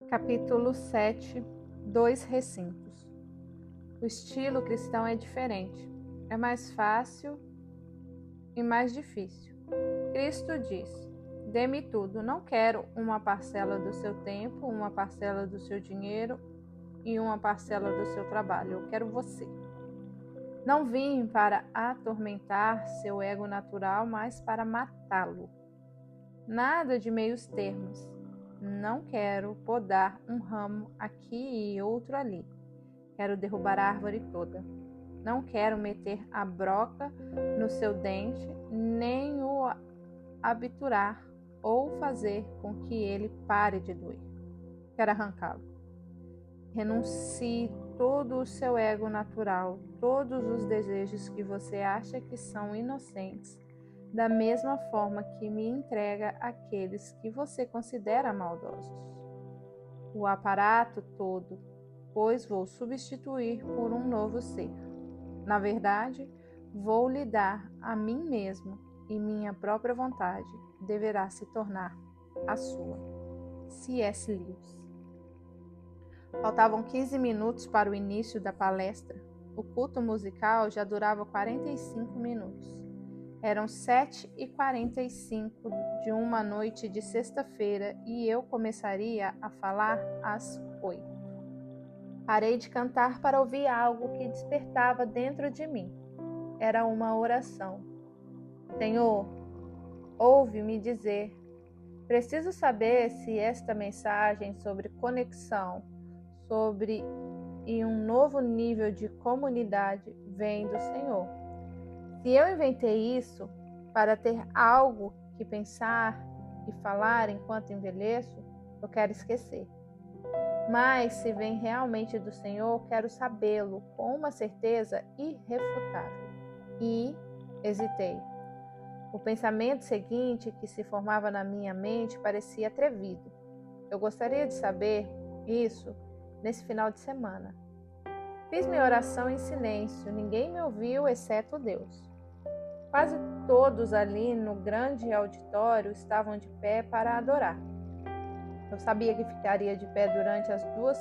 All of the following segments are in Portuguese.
Capítulo 7. Dois recintos. O estilo cristão é diferente. É mais fácil e mais difícil. Cristo diz: dê-me tudo. Não quero uma parcela do seu tempo, uma parcela do seu dinheiro e uma parcela do seu trabalho. Eu quero você. Não vim para atormentar seu ego natural, mas para matá-lo. Nada de meios termos. Não quero podar um ramo aqui e outro ali. Quero derrubar a árvore toda. Não quero meter a broca no seu dente, nem o abiturar ou fazer com que ele pare de doer. Quero arrancá-lo. Renuncie todo o seu ego natural, todos os desejos que você acha que são inocentes, da mesma forma que me entrega aqueles que você considera maldosos. O aparato todo, pois vou substituir por um novo ser. Na verdade, vou lhe dar a mim mesmo e minha própria vontade deverá se tornar a sua. C.S. Lewis. Faltavam 15 minutos para o início da palestra. O culto musical já durava 45 minutos. Eram 7h45 de uma noite de sexta-feira e eu começaria a falar às 8. Parei de cantar para ouvir algo que despertava dentro de mim. Era uma oração. Senhor, ouve-me dizer. Preciso saber se esta mensagem sobre conexão, sobre um novo nível de comunidade vem do Senhor. Se eu inventei isso para ter algo que pensar e falar enquanto envelheço, eu quero esquecer. Mas se vem realmente do Senhor, quero sabê-lo com uma certeza irrefutável. E hesitei. O pensamento seguinte que se formava na minha mente parecia atrevido. Eu gostaria de saber isso nesse final de semana. Fiz minha oração em silêncio, ninguém me ouviu exceto Deus. Quase todos ali no grande auditório estavam de pé para adorar. Eu sabia que ficaria de pé durante as 2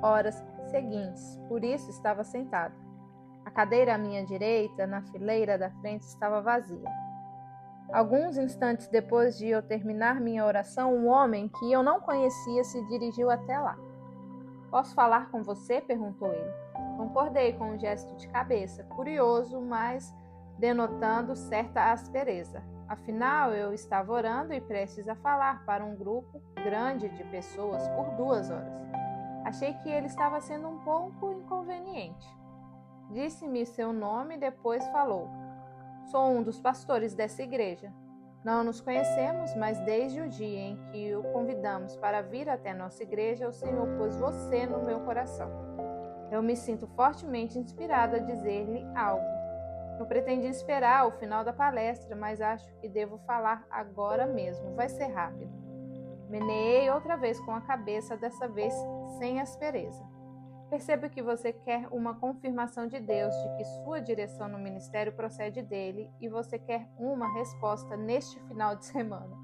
horas seguintes, por isso estava sentado. A cadeira à minha direita, na fileira da frente, estava vazia. Alguns instantes depois de eu terminar minha oração, um homem que eu não conhecia se dirigiu até lá. Posso falar com você? Perguntou ele. Concordei com um gesto de cabeça, curioso, mas denotando certa aspereza. Afinal, eu estava orando e prestes a falar para um grupo grande de pessoas por 2 horas. Achei que ele estava sendo um pouco inconveniente. Disse-me seu nome e depois falou. Sou um dos pastores dessa igreja. Não nos conhecemos, mas desde o dia em que o convidamos para vir até nossa igreja, o Senhor pôs você no meu coração. Eu me sinto fortemente inspirada a dizer-lhe algo. Eu pretendi esperar o final da palestra, mas acho que devo falar agora mesmo. Vai ser rápido. Meneei outra vez com a cabeça, dessa vez sem aspereza. Percebo que você quer uma confirmação de Deus de que sua direção no ministério procede dele e você quer uma resposta neste final de semana.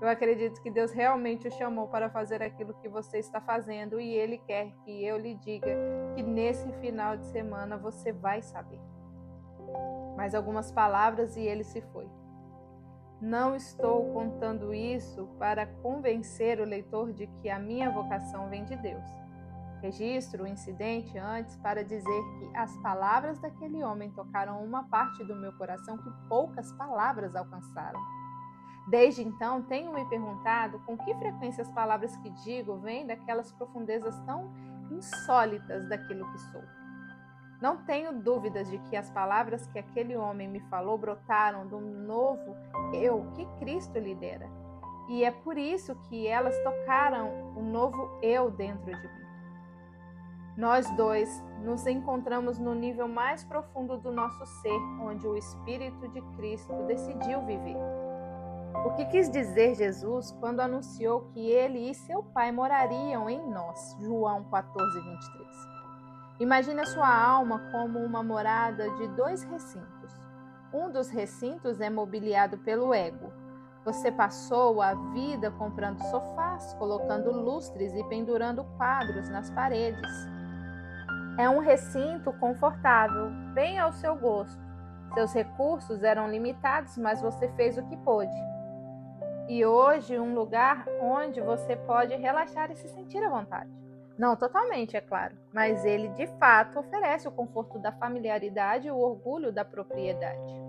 Eu acredito que Deus realmente o chamou para fazer aquilo que você está fazendo e ele quer que eu lhe diga que nesse final de semana você vai saber. Mais algumas palavras e ele se foi. Não estou contando isso para convencer o leitor de que a minha vocação vem de Deus. Registro o incidente antes para dizer que as palavras daquele homem tocaram uma parte do meu coração que poucas palavras alcançaram. Desde então, tenho me perguntado com que frequência as palavras que digo vêm daquelas profundezas tão insólitas daquilo que sou. Não tenho dúvidas de que as palavras que aquele homem me falou brotaram do novo eu que Cristo lhe dera. E é por isso que elas tocaram o novo eu dentro de mim. Nós dois nos encontramos no nível mais profundo do nosso ser, onde o Espírito de Cristo decidiu viver. O que quis dizer Jesus quando anunciou que ele e seu Pai morariam em nós? João 14:23. Imagine a sua alma como uma morada de 2 recintos. Um dos recintos é mobiliado pelo ego. Você passou a vida comprando sofás, colocando lustres e pendurando quadros nas paredes. É um recinto confortável, bem ao seu gosto. Seus recursos eram limitados, mas você fez o que pôde. E hoje, um lugar onde você pode relaxar e se sentir à vontade. Não totalmente, é claro, mas ele de fato oferece o conforto da familiaridade e o orgulho da propriedade.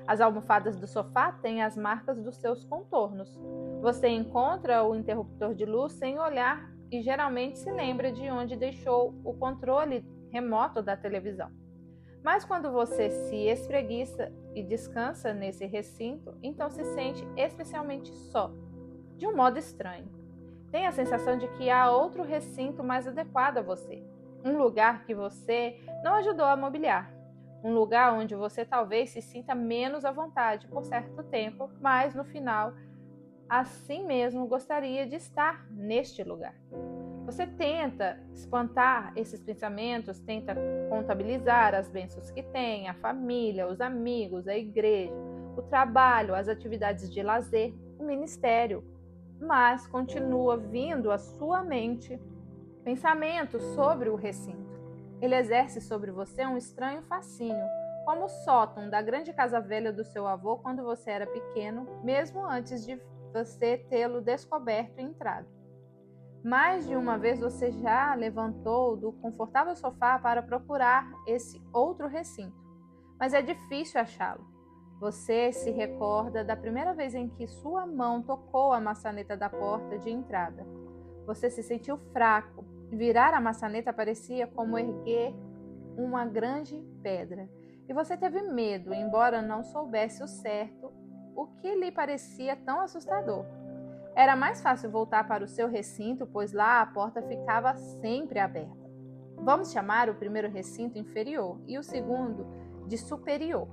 As almofadas do sofá têm as marcas dos seus contornos. Você encontra o interruptor de luz sem olhar e geralmente se lembra de onde deixou o controle remoto da televisão. Mas quando você se espreguiça e descansa nesse recinto, então se sente especialmente só, de um modo estranho. Tem a sensação de que há outro recinto mais adequado a você, um lugar que você não ajudou a mobiliar, um lugar onde você talvez se sinta menos à vontade por certo tempo, mas no final, assim mesmo gostaria de estar neste lugar. Você tenta espantar esses pensamentos, tenta contabilizar as bênçãos que tem, a família, os amigos, a igreja, o trabalho, as atividades de lazer, o ministério, mas continua vindo à sua mente pensamentos sobre o recinto. Ele exerce sobre você um estranho fascínio, como o sótão da grande casa velha do seu avô quando você era pequeno, mesmo antes de você tê-lo descoberto e entrado. Mais de uma vez você já levantou do confortável sofá para procurar esse outro recinto, mas é difícil achá-lo. Você se recorda da primeira vez em que sua mão tocou a maçaneta da porta de entrada. Você se sentiu fraco. Virar a maçaneta parecia como erguer uma grande pedra. E você teve medo, embora não soubesse o certo, o que lhe parecia tão assustador. Era mais fácil voltar para o seu recinto, pois lá a porta ficava sempre aberta. Vamos chamar o primeiro recinto inferior e o segundo de superior.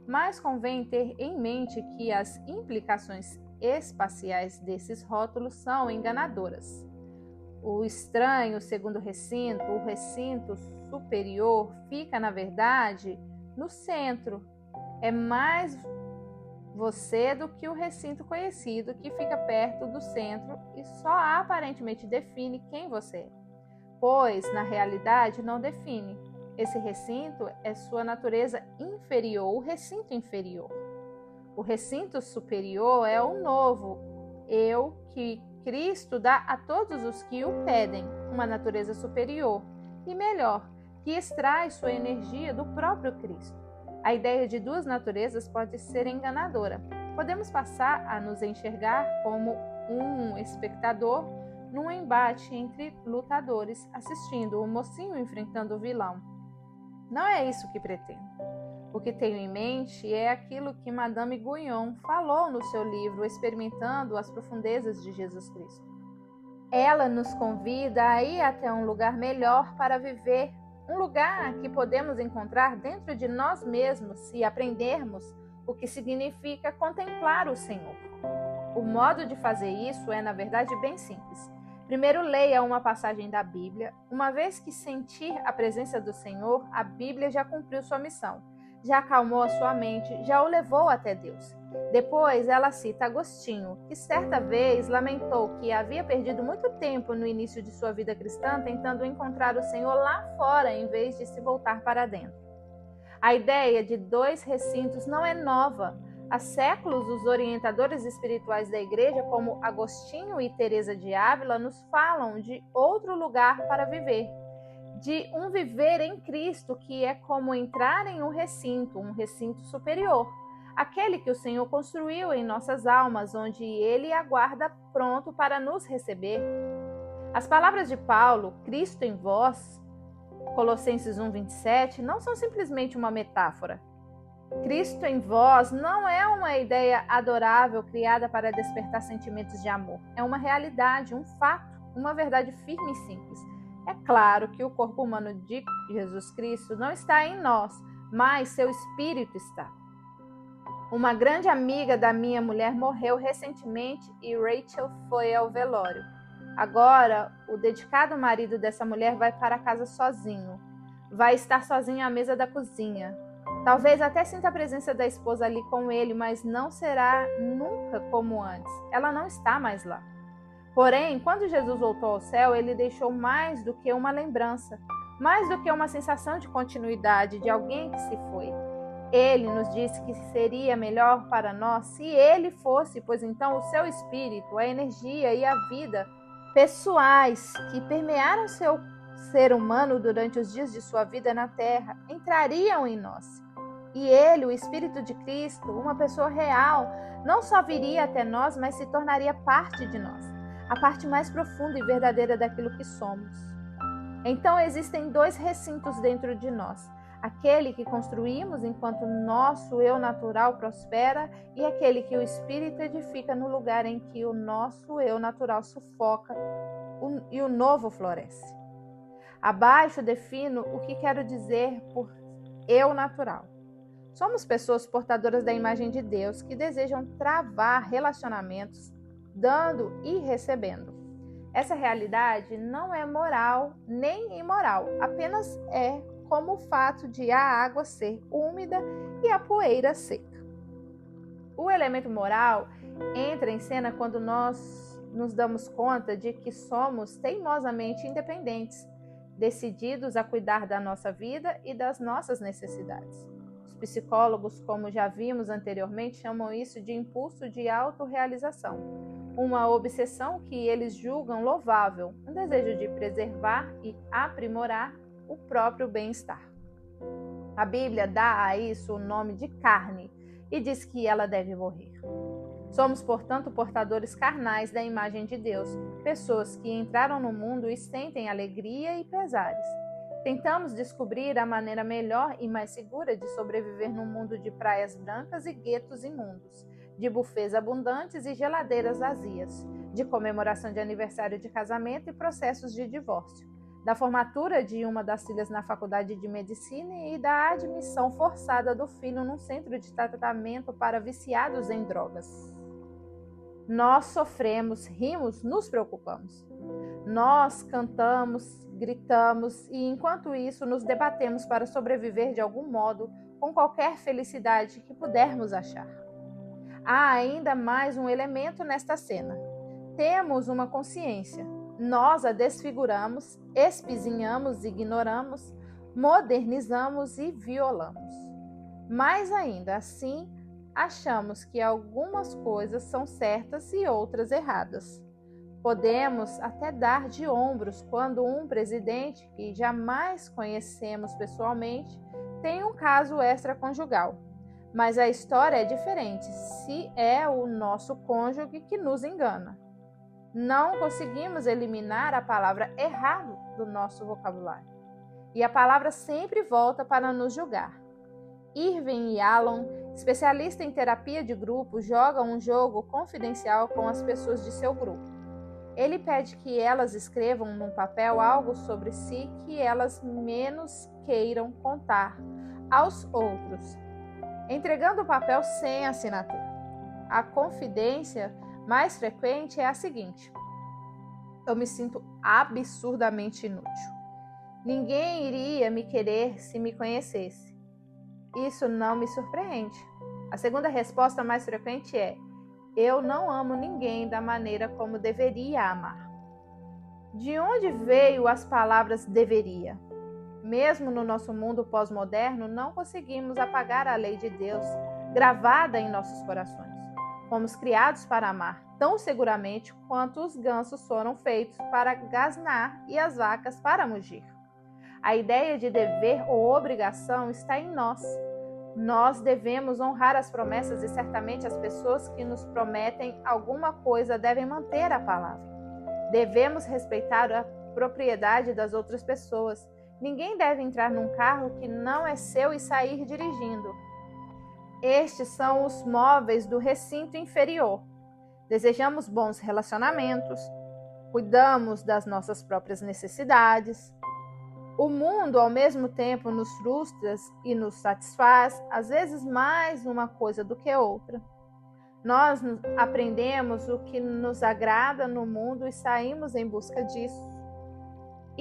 Mas convém ter em mente que as implicações espaciais desses rótulos são enganadoras. O estranho segundo recinto, o recinto superior, fica, na verdade, no centro. É mais você do que o recinto conhecido, que fica perto do centro e só aparentemente define quem você é, pois, na realidade, não define. Esse recinto é sua natureza inferior, o recinto inferior. O recinto superior é o novo eu que Cristo dá a todos os que o pedem, uma natureza superior e melhor, que extrai sua energia do próprio Cristo. A ideia de duas naturezas pode ser enganadora. Podemos passar a nos enxergar como um espectador num embate entre lutadores, assistindo o mocinho enfrentando o vilão. Não é isso que pretendo. O que tenho em mente é aquilo que Madame Guyon falou no seu livro Experimentando as Profundezas de Jesus Cristo. Ela nos convida a ir até um lugar melhor para viver, um lugar que podemos encontrar dentro de nós mesmos se aprendermos o que significa contemplar o Senhor. O modo de fazer isso é, na verdade, bem simples. Primeiro, leia uma passagem da Bíblia. Uma vez que sentir a presença do Senhor, a Bíblia já cumpriu sua missão, já acalmou a sua mente, já o levou até Deus. Depois, ela cita Agostinho, que certa vez lamentou que havia perdido muito tempo no início de sua vida cristã tentando encontrar o Senhor lá fora em vez de se voltar para dentro. A ideia de dois recintos não é nova. Há séculos, os orientadores espirituais da igreja, como Agostinho e Teresa de Ávila, nos falam de outro lugar para viver, de um viver em Cristo, que é como entrar em um recinto superior, aquele que o Senhor construiu em nossas almas, onde Ele aguarda pronto para nos receber. As palavras de Paulo, Cristo em vós, Colossenses 1:27, não são simplesmente uma metáfora. Cristo em vós não é uma ideia adorável criada para despertar sentimentos de amor. É uma realidade, um fato, uma verdade firme e simples. É claro que o corpo humano de Jesus Cristo não está em nós, mas seu espírito está. Uma grande amiga da minha mulher morreu recentemente e Rachel foi ao velório. Agora, o dedicado marido dessa mulher vai para casa sozinho. Vai estar sozinho à mesa da cozinha. Talvez até sinta a presença da esposa ali com ele, mas não será nunca como antes. Ela não está mais lá. Porém, quando Jesus voltou ao céu, ele deixou mais do que uma lembrança, mais do que uma sensação de continuidade de alguém que se foi. Ele nos disse que seria melhor para nós se ele fosse, pois então o seu espírito, a energia e a vida pessoais que permearam seu ser humano durante os dias de sua vida na terra entrariam em nós. E ele, o Espírito de Cristo, uma pessoa real, não só viria até nós, mas se tornaria parte de nós, a parte mais profunda e verdadeira daquilo que somos. Então existem dois recintos dentro de nós: aquele que construímos enquanto nosso eu natural prospera e aquele que o Espírito edifica no lugar em que o nosso eu natural sufoca e o novo floresce. Abaixo defino o que quero dizer por eu natural. Somos pessoas portadoras da imagem de Deus que desejam travar relacionamentos, dando e recebendo. Essa realidade não é moral nem imoral, apenas é como o fato de a água ser úmida e a poeira seca. O elemento moral entra em cena quando nós nos damos conta de que somos teimosamente independentes, decididos a cuidar da nossa vida e das nossas necessidades. Os psicólogos, como já vimos anteriormente, chamam isso de impulso de autorrealização, uma obsessão que eles julgam louvável, um desejo de preservar e aprimorar o próprio bem-estar. A Bíblia dá a isso o nome de carne e diz que ela deve morrer. Somos, portanto, portadores carnais da imagem de Deus, pessoas que entraram no mundo e sentem alegria e pesares. Tentamos descobrir a maneira melhor e mais segura de sobreviver num mundo de praias brancas e guetos imundos, de bufês abundantes e geladeiras vazias, de comemoração de aniversário de casamento e processos de divórcio, da formatura de uma das filhas na faculdade de medicina e da admissão forçada do filho num centro de tratamento para viciados em drogas. Nós sofremos, rimos, nos preocupamos. Nós cantamos, gritamos e, enquanto isso, nos debatemos para sobreviver de algum modo com qualquer felicidade que pudermos achar. Há ainda mais um elemento nesta cena. Temos uma consciência. Nós a desfiguramos, espizinhamos, ignoramos, modernizamos e violamos. Mais ainda, assim, achamos que algumas coisas são certas e outras erradas. Podemos até dar de ombros quando um presidente que jamais conhecemos pessoalmente tem um caso extraconjugal. Mas a história é diferente se é o nosso cônjuge que nos engana. Não conseguimos eliminar a palavra errado do nosso vocabulário. E a palavra sempre volta para nos julgar. Irving Yalom, especialista em terapia de grupo, joga um jogo confidencial com as pessoas de seu grupo. Ele pede que elas escrevam num papel algo sobre si que elas menos queiram contar aos outros, entregando o papel sem assinatura. A confidência mais frequente é a seguinte: eu me sinto absurdamente inútil. Ninguém iria me querer se me conhecesse. Isso não me surpreende. A segunda resposta mais frequente é: eu não amo ninguém da maneira como deveria amar. De onde veio as palavras deveria? Mesmo no nosso mundo pós-moderno, não conseguimos apagar a lei de Deus gravada em nossos corações. Fomos criados para amar, tão seguramente quanto os gansos foram feitos para gasnar e as vacas para mugir. A ideia de dever ou obrigação está em nós. Nós devemos honrar as promessas e certamente as pessoas que nos prometem alguma coisa devem manter a palavra. Devemos respeitar a propriedade das outras pessoas. Ninguém deve entrar num carro que não é seu e sair dirigindo. Estes são os móveis do recinto inferior. Desejamos bons relacionamentos, cuidamos das nossas próprias necessidades. O mundo, ao mesmo tempo, nos frustra e nos satisfaz, às vezes mais uma coisa do que outra. Nós aprendemos o que nos agrada no mundo e saímos em busca disso.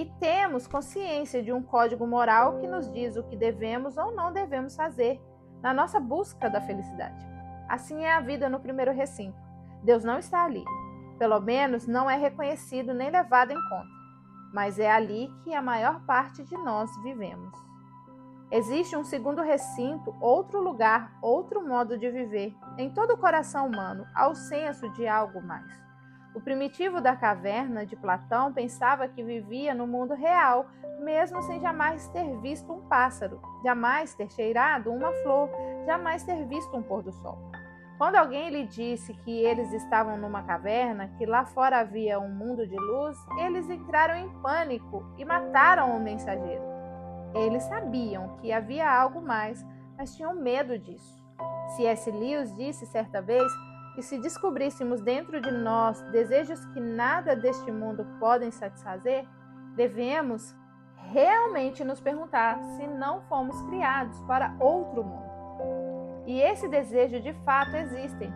e temos consciência de um código moral que nos diz o que devemos ou não devemos fazer na nossa busca da felicidade. Assim é a vida no primeiro recinto. Deus não está ali. Pelo menos não é reconhecido nem levado em conta. Mas é ali que a maior parte de nós vivemos. Existe um segundo recinto, outro lugar, outro modo de viver. Em todo o coração humano há o senso de algo mais. O primitivo da caverna de Platão pensava que vivia no mundo real, mesmo sem jamais ter visto um pássaro, jamais ter cheirado uma flor, jamais ter visto um pôr do sol. Quando alguém lhe disse que eles estavam numa caverna, que lá fora havia um mundo de luz, eles entraram em pânico e mataram o mensageiro. Eles sabiam que havia algo mais, mas tinham medo disso. C.S. Lewis disse certa vez que se descobríssemos dentro de nós desejos que nada deste mundo podem satisfazer, devemos realmente nos perguntar se não fomos criados para outro mundo. E esse desejo de fato existe.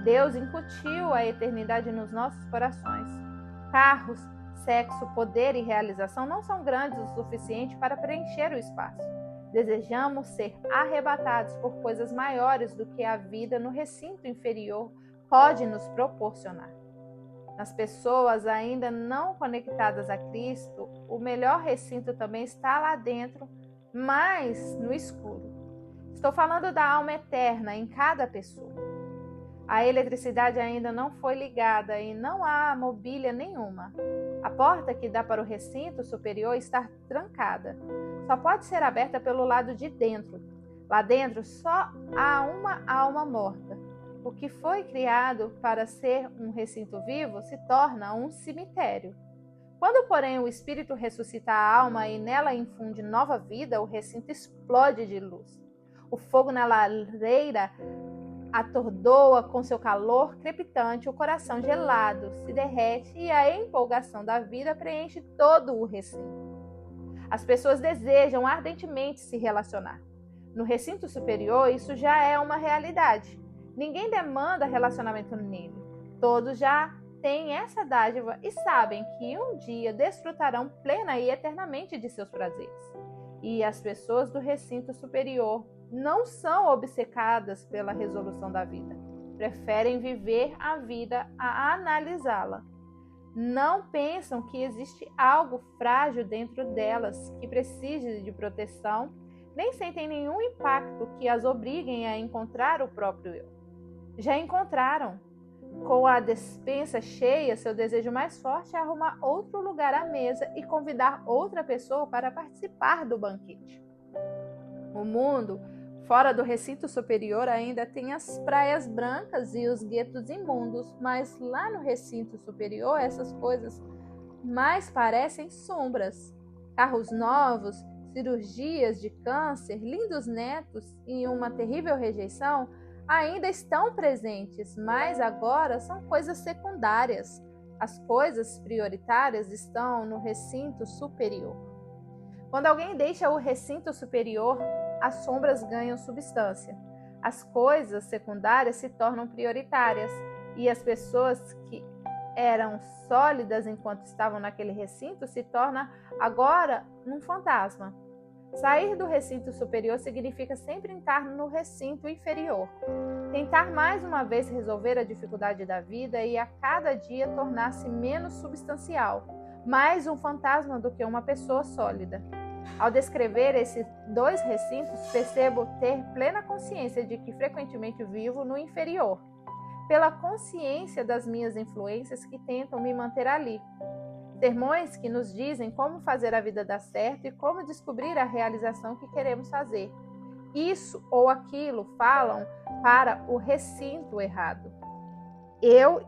Deus incutiu a eternidade nos nossos corações. Carros, sexo, poder e realização não são grandes o suficiente para preencher o espaço. Desejamos ser arrebatados por coisas maiores do que a vida no recinto inferior pode nos proporcionar. Nas pessoas ainda não conectadas a Cristo, o melhor recinto também está lá dentro, mas no escuro. Estou falando da alma eterna em cada pessoa. A eletricidade ainda não foi ligada e não há mobília nenhuma. A porta que dá para o recinto superior está trancada. Só pode ser aberta pelo lado de dentro. Lá dentro só há uma alma morta. O que foi criado para ser um recinto vivo se torna um cemitério. Quando, porém, o espírito ressuscita a alma e nela infunde nova vida, o recinto explode de luz. O fogo na lareira atordoa com seu calor crepitante, o coração gelado se derrete e a empolgação da vida preenche todo o recinto. As pessoas desejam ardentemente se relacionar. No recinto superior, isso já é uma realidade. Ninguém demanda relacionamento nele. Todos já têm essa dádiva e sabem que um dia desfrutarão plena e eternamente de seus prazeres. E as pessoas do recinto superior não são obcecadas pela resolução da vida. Preferem viver a vida a analisá-la. Não pensam que existe algo frágil dentro delas que precise de proteção, nem sentem nenhum impacto que as obriguem a encontrar o próprio eu. Já encontraram. Com a despensa cheia, seu desejo mais forte é arrumar outro lugar à mesa e convidar outra pessoa para participar do banquete. O mundo fora do recinto superior ainda tem as praias brancas e os guetos imundos, mas lá no recinto superior essas coisas mais parecem sombras. Carros novos, cirurgias de câncer, lindos netos e uma terrível rejeição ainda estão presentes, mas agora são coisas secundárias. As coisas prioritárias estão no recinto superior. Quando alguém deixa o recinto superior, as sombras ganham substância. As coisas secundárias se tornam prioritárias e as pessoas que eram sólidas enquanto estavam naquele recinto se tornam agora um fantasma. Sair do recinto superior significa sempre entrar no recinto inferior. Tentar mais uma vez resolver a dificuldade da vida e a cada dia tornar-se menos substancial, mais um fantasma do que uma pessoa sólida. Ao descrever esses dois recintos, percebo ter plena consciência de que frequentemente vivo no inferior, pela consciência das minhas influências que tentam me manter ali. Sermões que nos dizem como fazer a vida dar certo e como descobrir a realização que queremos fazer. Isso ou aquilo falam para o recinto errado. Eu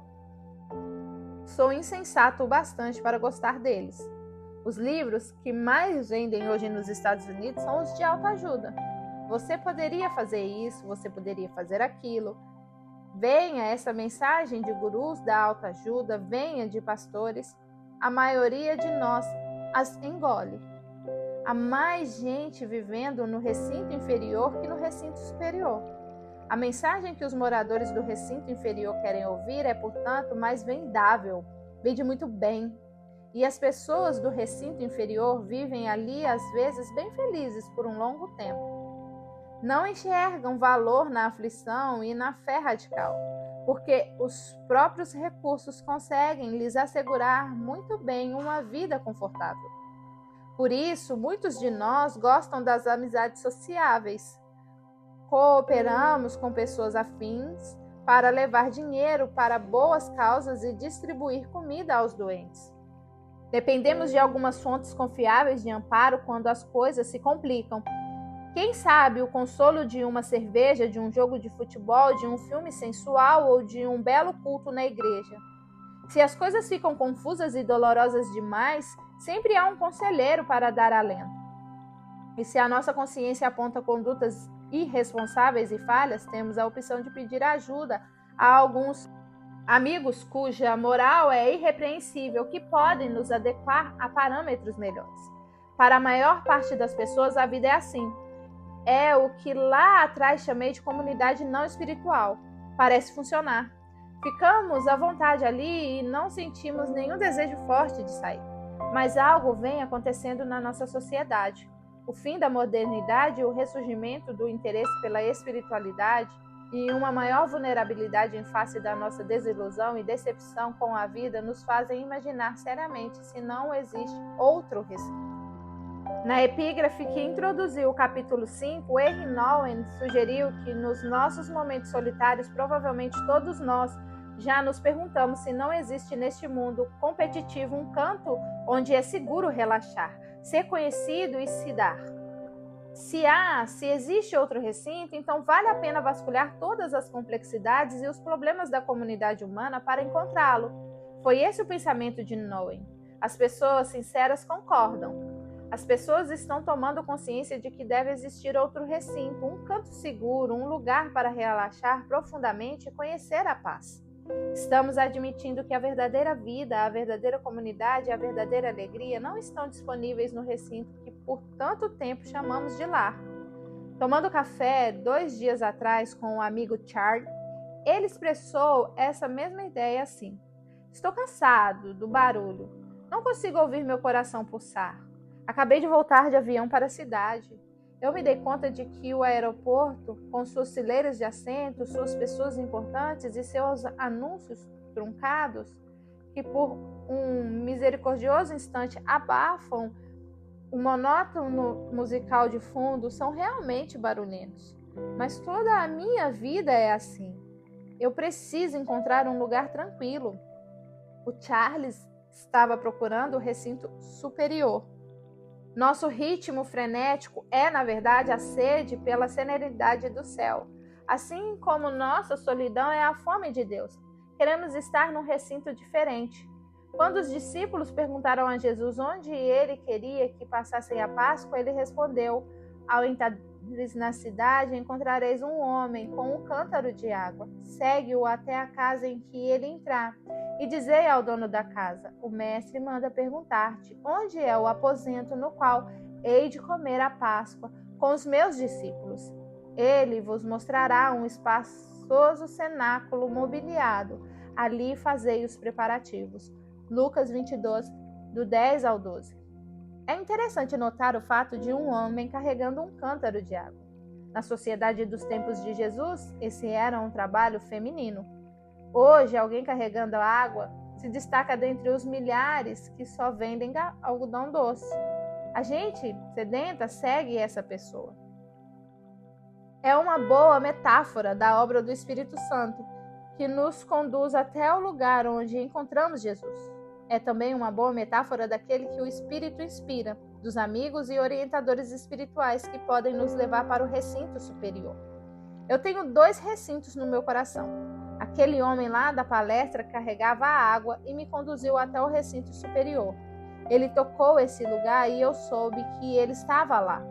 sou insensato o bastante para gostar deles. Os livros que mais vendem hoje nos Estados Unidos são os de autoajuda. Você poderia fazer isso, você poderia fazer aquilo. Venha essa mensagem de gurus da autoajuda, venha de pastores. A maioria de nós as engole. Há mais gente vivendo no recinto inferior que no recinto superior. A mensagem que os moradores do recinto inferior querem ouvir é, portanto, mais vendável, vende muito bem. E as pessoas do recinto inferior vivem ali, às vezes, bem felizes por um longo tempo. Não enxergam valor na aflição e na fé radical, porque os próprios recursos conseguem lhes assegurar muito bem uma vida confortável. Por isso, muitos de nós gostam das amizades sociáveis. Cooperamos com pessoas afins para levar dinheiro para boas causas e distribuir comida aos doentes. Dependemos de algumas fontes confiáveis de amparo quando as coisas se complicam. Quem sabe o consolo de uma cerveja, de um jogo de futebol, de um filme sensual ou de um belo culto na igreja. Se as coisas ficam confusas e dolorosas demais, sempre há um conselheiro para dar alento. E se a nossa consciência aponta condutas irresponsáveis e falhas, temos a opção de pedir ajuda a alguns amigos cuja moral é irrepreensível, que podem nos adequar a parâmetros melhores. Para a maior parte das pessoas, a vida é assim. É o que lá atrás chamei de comunidade não espiritual. Parece funcionar. Ficamos à vontade ali e não sentimos nenhum desejo forte de sair. Mas algo vem acontecendo na nossa sociedade. O fim da modernidade, o ressurgimento do interesse pela espiritualidade e uma maior vulnerabilidade em face da nossa desilusão e decepção com a vida nos fazem imaginar seriamente se não existe outro recinto. Na epígrafe que introduziu o capítulo 5, Henry Nouwen sugeriu que nos nossos momentos solitários, provavelmente todos nós já nos perguntamos se não existe neste mundo competitivo um canto onde é seguro relaxar, ser conhecido e se dar. Se existe outro recinto, então vale a pena vasculhar todas as complexidades e os problemas da comunidade humana para encontrá-lo. Foi esse o pensamento de Nouwen. As pessoas sinceras concordam. As pessoas estão tomando consciência de que deve existir outro recinto, um canto seguro, um lugar para relaxar profundamente e conhecer a paz. Estamos admitindo que a verdadeira vida, a verdadeira comunidade e a verdadeira alegria não estão disponíveis no recinto que por tanto tempo chamamos de lar. Tomando café 2 dias atrás com o amigo Charlie, ele expressou essa mesma ideia assim: estou cansado do barulho, não consigo ouvir meu coração pulsar. Acabei de voltar de avião para a cidade. Eu me dei conta de que o aeroporto, com suas fileiras de assentos, suas pessoas importantes e seus anúncios truncados, que por um misericordioso instante abafam o monótono musical de fundo, são realmente barulhentos. Mas toda a minha vida é assim. Eu preciso encontrar um lugar tranquilo. O Charles estava procurando o recinto superior. Nosso ritmo frenético é, na verdade, a sede pela serenidade do céu. Assim como nossa solidão é a fome de Deus. Queremos estar num recinto diferente. Quando os discípulos perguntaram a Jesus onde ele queria que passassem a Páscoa, ele respondeu: ao entrares na cidade, encontrareis um homem com um cântaro de água. Segue-o até a casa em que ele entrar. E dizei ao dono da casa: o mestre manda perguntar-te onde é o aposento no qual hei de comer a Páscoa com os meus discípulos. Ele vos mostrará um espaçoso cenáculo mobiliado. Ali fazei os preparativos. Lucas 22, do 10 ao 12. É interessante notar o fato de um homem carregando um cântaro de água. Na sociedade dos tempos de Jesus, esse era um trabalho feminino. Hoje, alguém carregando água se destaca dentre os milhares que só vendem algodão doce. A gente sedenta segue essa pessoa. É uma boa metáfora da obra do Espírito Santo, que nos conduz até o lugar onde encontramos Jesus. É também uma boa metáfora daquele que o Espírito inspira, dos amigos e orientadores espirituais que podem nos levar para o recinto superior. Eu tenho 2 recintos no meu coração. Aquele homem lá da palestra carregava a água e me conduziu até o recinto superior. Ele tocou esse lugar e eu soube que ele estava lá.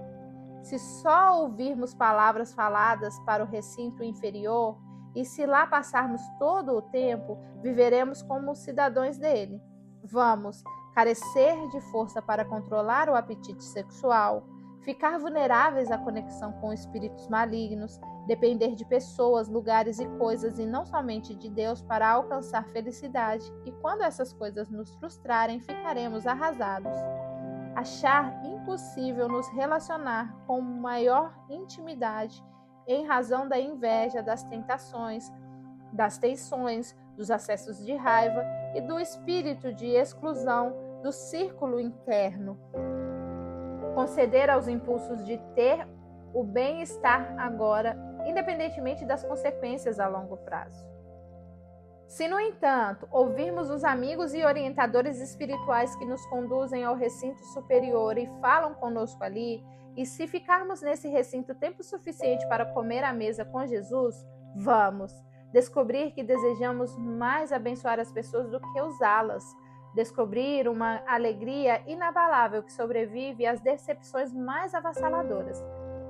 Se só ouvirmos palavras faladas para o recinto inferior e se lá passarmos todo o tempo, viveremos como cidadãos dele. Vamos carecer de força para controlar o apetite sexual, ficar vulneráveis à conexão com espíritos malignos, depender de pessoas, lugares e coisas e não somente de Deus para alcançar felicidade, e quando essas coisas nos frustrarem, ficaremos arrasados. Achar impossível nos relacionar com maior intimidade em razão da inveja, das tentações, das tensões, dos acessos de raiva e do espírito de exclusão do círculo interno. Conceder aos impulsos de ter o bem-estar agora, independentemente das consequências a longo prazo. Se, no entanto, ouvirmos os amigos e orientadores espirituais que nos conduzem ao recinto superior e falam conosco ali, e se ficarmos nesse recinto tempo suficiente para comer à mesa com Jesus, vamos descobrir que desejamos mais abençoar as pessoas do que usá-las, descobrir uma alegria inabalável que sobrevive às decepções mais avassaladoras,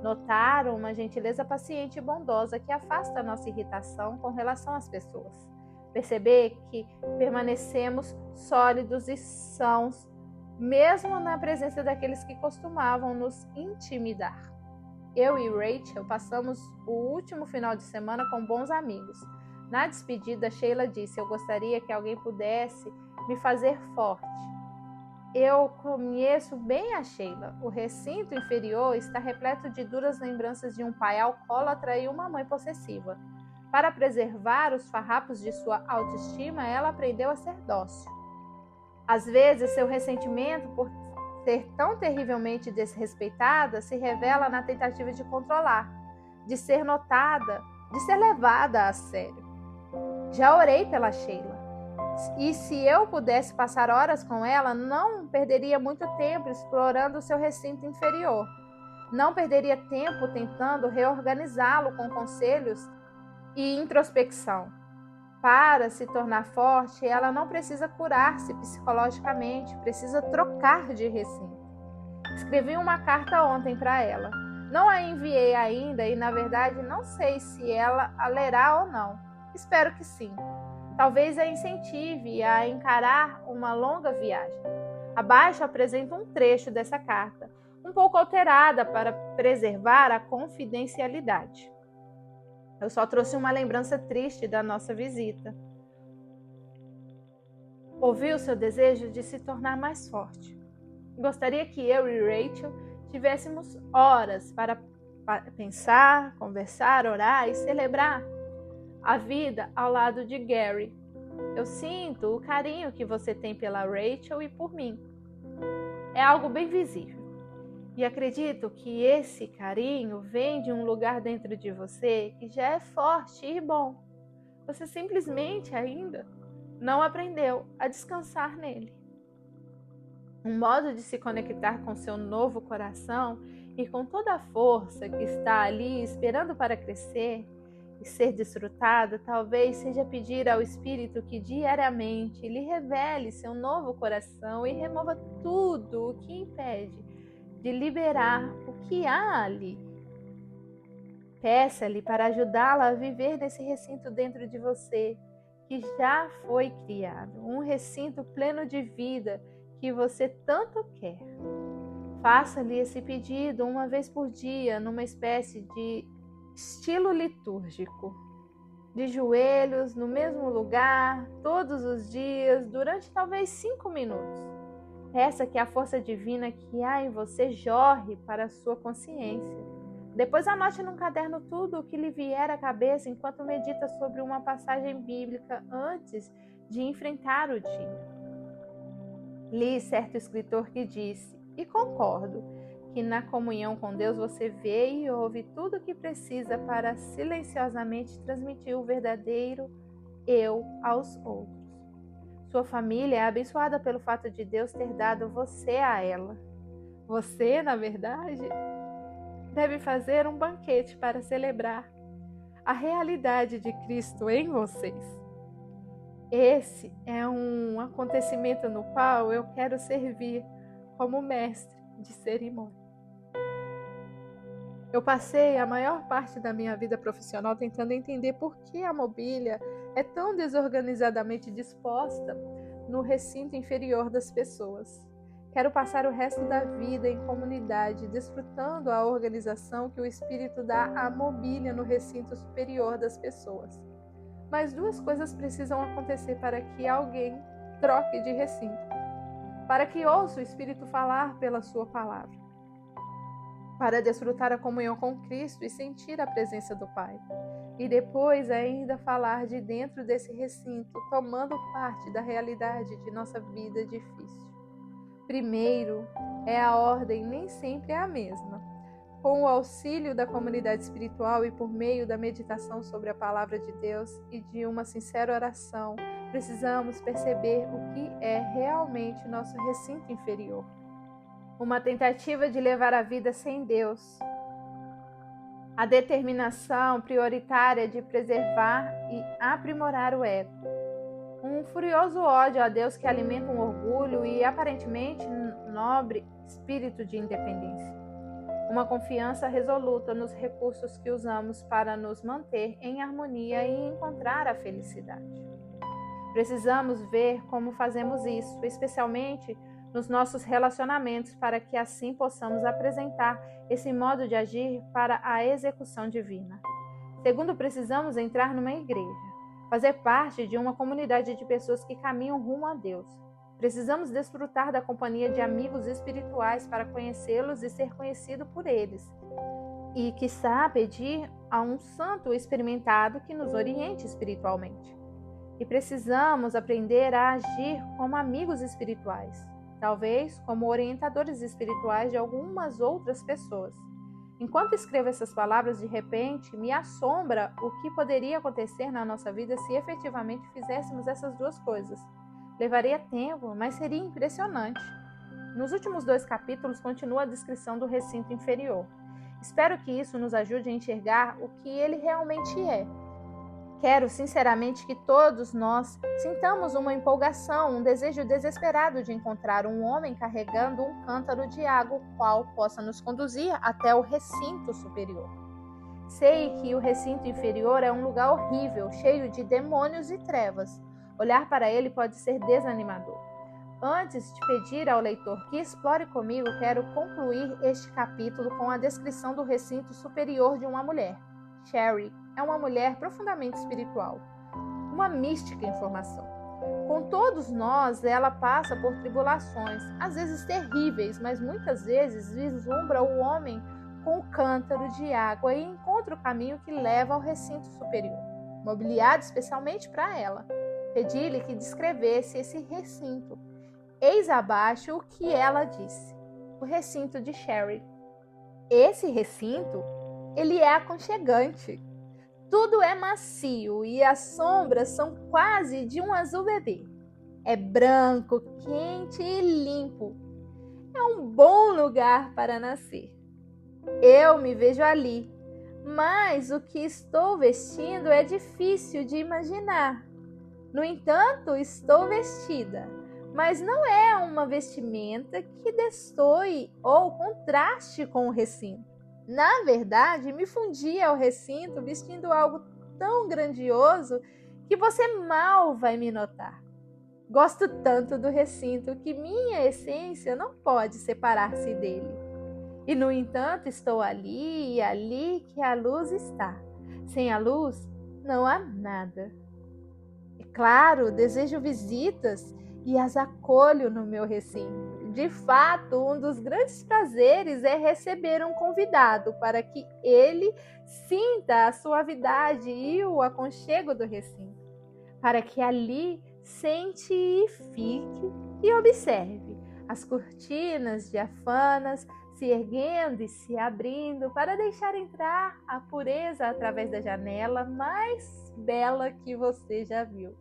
notar uma gentileza paciente e bondosa que afasta a nossa irritação com relação às pessoas. Perceber que permanecemos sólidos e sãos, mesmo na presença daqueles que costumavam nos intimidar. Eu e Rachel passamos o último final de semana com bons amigos. Na despedida, Sheila disse: "Eu gostaria que alguém pudesse me fazer forte." Eu conheço bem a Sheila. O recinto inferior está repleto de duras lembranças de um pai alcoólatra e uma mãe possessiva. Para preservar os farrapos de sua autoestima, ela aprendeu a ser dócil. Às vezes, seu ressentimento por ser tão terrivelmente desrespeitada se revela na tentativa de controlar, de ser notada, de ser levada a sério. Já orei pela Sheila, e se eu pudesse passar horas com ela, não perderia muito tempo explorando o seu recinto inferior. Não perderia tempo tentando reorganizá-lo com conselhos e introspecção. Para se tornar forte, ela não precisa curar-se psicologicamente, precisa trocar de recinto. Escrevi uma carta ontem para ela. Não a enviei ainda e, na verdade, não sei se ela a lerá ou não. Espero que sim. Talvez a incentive a encarar uma longa viagem. Abaixo apresento um trecho dessa carta, um pouco alterada para preservar a confidencialidade. Eu só trouxe uma lembrança triste da nossa visita. Ouvi o seu desejo de se tornar mais forte. Gostaria que eu e Rachel tivéssemos horas para pensar, conversar, orar e celebrar a vida ao lado de Gary. Eu sinto o carinho que você tem pela Rachel e por mim. É algo bem visível. E acredito que esse carinho vem de um lugar dentro de você que já é forte e bom. Você simplesmente ainda não aprendeu a descansar nele. Um modo de se conectar com seu novo coração e com toda a força que está ali esperando para crescer e ser desfrutada, talvez seja pedir ao Espírito que diariamente lhe revele seu novo coração e remova tudo o que impede de liberar o que há ali. Peça-lhe para ajudá-la a viver nesse recinto dentro de você, que já foi criado, um recinto pleno de vida que você tanto quer. Faça-lhe esse pedido uma vez por dia, numa espécie de estilo litúrgico, de joelhos, no mesmo lugar, todos os dias, durante talvez 5 minutos. Peça que a força divina que há em você jorre para a sua consciência. Depois anote num caderno tudo o que lhe vier à cabeça enquanto medita sobre uma passagem bíblica antes de enfrentar o dia. Li certo escritor que disse, e concordo, que na comunhão com Deus você vê e ouve tudo o que precisa para silenciosamente transmitir o verdadeiro eu aos outros. Sua família é abençoada pelo fato de Deus ter dado você a ela. Você, na verdade, deve fazer um banquete para celebrar a realidade de Cristo em vocês. Esse é um acontecimento no qual eu quero servir como mestre de cerimônia. Eu passei a maior parte da minha vida profissional tentando entender por que a mobília é tão desorganizadamente disposta no recinto inferior das pessoas. Quero passar o resto da vida em comunidade, desfrutando a organização que o Espírito dá à mobília no recinto superior das pessoas. Mas duas coisas precisam acontecer para que alguém troque de recinto: para que ouça o Espírito falar pela sua palavra, para desfrutar a comunhão com Cristo e sentir a presença do Pai, e depois ainda falar de dentro desse recinto, tomando parte da realidade de nossa vida difícil. Primeiro, a ordem nem sempre é a mesma. Com o auxílio da comunidade espiritual e por meio da meditação sobre a palavra de Deus e de uma sincera oração, precisamos perceber o que é realmente nosso recinto inferior. Uma tentativa de levar a vida sem Deus. A determinação prioritária de preservar e aprimorar o ego. Um furioso ódio a Deus que alimenta um orgulho e aparentemente nobre espírito de independência. Uma confiança resoluta nos recursos que usamos para nos manter em harmonia e encontrar a felicidade. Precisamos ver como fazemos isso, especialmente nos nossos relacionamentos, para que assim possamos apresentar esse modo de agir para a execução divina. Segundo, precisamos entrar numa igreja. Fazer parte de uma comunidade de pessoas que caminham rumo a Deus. Precisamos desfrutar da companhia de amigos espirituais para conhecê-los e ser conhecido por eles. E, quiçá, pedir a um santo experimentado que nos oriente espiritualmente. E precisamos aprender a agir como amigos espirituais, talvez como orientadores espirituais de algumas outras pessoas. Enquanto escrevo essas palavras, de repente, me assombra o que poderia acontecer na nossa vida se efetivamente fizéssemos essas duas coisas. Levaria tempo, mas seria impressionante. Nos últimos 2 capítulos continua a descrição do recinto inferior. Espero que isso nos ajude a enxergar o que ele realmente é. Quero sinceramente que todos nós sintamos uma empolgação, um desejo desesperado de encontrar um homem carregando um cântaro de água, o qual possa nos conduzir até o recinto superior. Sei que o recinto inferior é um lugar horrível, cheio de demônios e trevas. Olhar para ele pode ser desanimador. Antes de pedir ao leitor que explore comigo, quero concluir este capítulo com a descrição do recinto superior de uma mulher. Sherry é uma mulher profundamente espiritual, uma mística em formação. Com todos nós, ela passa por tribulações, às vezes terríveis, mas muitas vezes vislumbra o homem com o cântaro de água e encontra o caminho que leva ao recinto superior, mobiliado especialmente para ela. Pedi-lhe que descrevesse esse recinto. Eis abaixo o que ela disse. O recinto de Sherry. Esse recinto, ele é aconchegante. Tudo é macio e as sombras são quase de um azul bebê. É branco, quente e limpo. É um bom lugar para nascer. Eu me vejo ali, mas o que estou vestindo é difícil de imaginar. No entanto, estou vestida, mas não é uma vestimenta que destoe ou contraste com o recinto. Na verdade, me fundi ao recinto vestindo algo tão grandioso que você mal vai me notar. Gosto tanto do recinto que minha essência não pode separar-se dele. E, no entanto, estou ali e ali que a luz está. Sem a luz, não há nada. É claro, desejo visitas e as acolho no meu recinto. De fato, um dos grandes prazeres é receber um convidado para que ele sinta a suavidade e o aconchego do recinto, para que ali sente e fique e observe as cortinas diafanas se erguendo e se abrindo para deixar entrar a pureza através da janela mais bela que você já viu.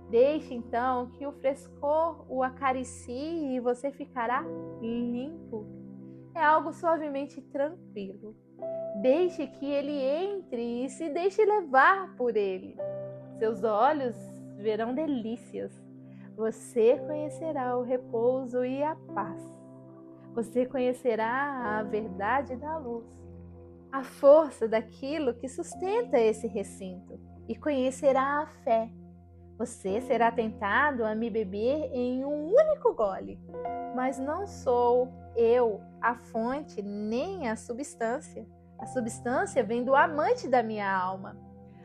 Deixe então que o frescor o acaricie e você ficará limpo. É algo suavemente tranquilo. Deixe que ele entre e se deixe levar por ele. Seus olhos verão delícias. Você conhecerá o repouso e a paz. Você conhecerá a verdade da luz, a força daquilo que sustenta esse recinto, e conhecerá a fé. Você será tentado a me beber em um único gole, mas não sou eu a fonte nem a substância. A substância vem do amante da minha alma.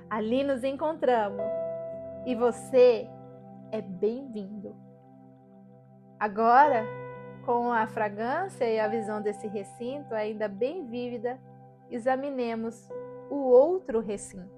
Ali nos encontramos e você é bem-vindo. Agora, com a fragrância e a visão desse recinto ainda bem vívida, examinemos o outro recinto.